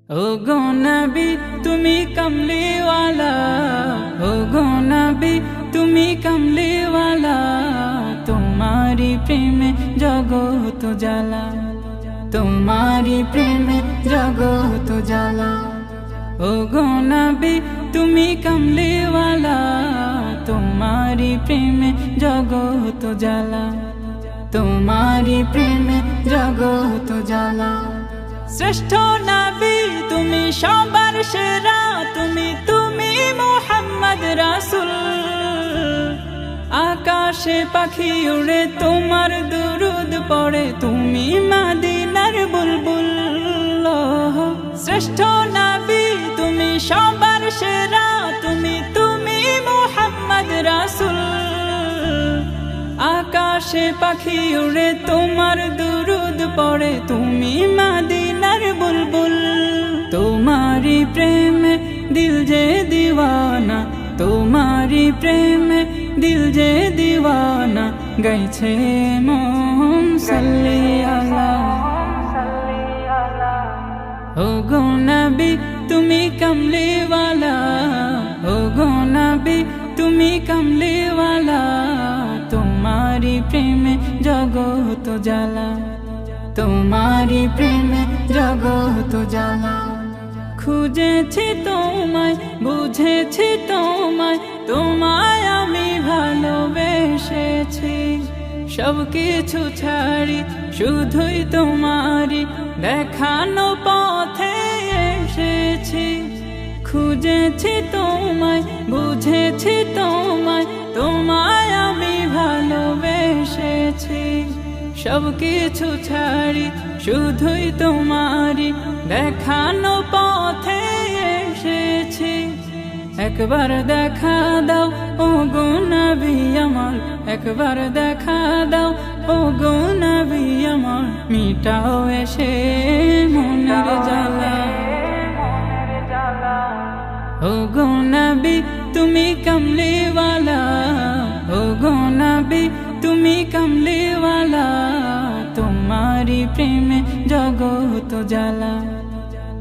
ओ गो नबी तुमी कमली वाला, ओ गो नबी तुमी कमली वाला, तुम्हारी प्रेम जगत जाला, तुम्हारी प्रेम जगत जाला। ओ गो नबी तुमी कमली वाला, तुम्हारी प्रेम जगत जाला, तुम्हारी प्रेम जगत जाला। श्रेष्ठ नबी तुमी सবার সেরা, তুমি তুমি মুহাম্মদ রাসূল। আকাশে পাখি উড়ে তোমার দুরুদ পড়ে, তুমি মদিনার বুলবুল। শ্রেষ্ঠ নবী তুমি সবার সেরা, তুমি তুমি মুহাম্মদ রাসূল। আকাশে পাখি উড়ে তোমার দুরুদ পড়ে, তুমি মদিনার বুলবুল। তোমারি প্রেম দিল যে দিওয়ানা, তোমারি প্রেম দিল যে দিওয়ানা, গাইছে মন সাল্লি আলা। ও গো নবী তুমি কমলি वाला, ও গো নবী তুমি কমলি वाला, तुम्हारी प्रेम जगत जाला, तुम्हारी प्रेम जगत जाला। খুঁজেছি তোমায় বুঝেছি তোমায়, তোমায় আমি ভালোবেসেছি। সব কিছু ছাড়ি শুধুই তোমারি দেখানো পথে এসেছি। খুঁজেছি তোমায় বুঝেছি তোমায়, তোমায় আমি ভালোবেসেছি। সব কিছু ছাড়ি শুধুই তোমারি দেখানো পথে এসেছি। একবার দেখা দাও ও গো নবী আমার, একবার দেখা দাও ও গো নবী আমার, মিটাও এসে মনের জ্বালা। ও গো নবী তুমি কমলি वाला, ও গো নবী তুমি কমলি वाला, तुम्हारी प्रेम जगत जाला,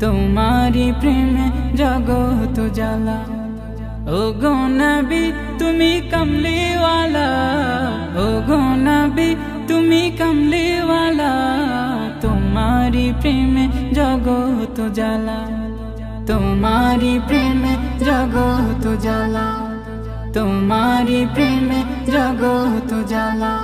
तुम्हारी प्रेम जगत जाला। ओ गो नबी तुमी कमली वाला, ओ गो नबी तुमी कमली वाला, तुम्हारी प्रेम जगत जाला, तुम्हारी प्रेम जगत जाला, तुम्हारी प्रेम जगत जाला।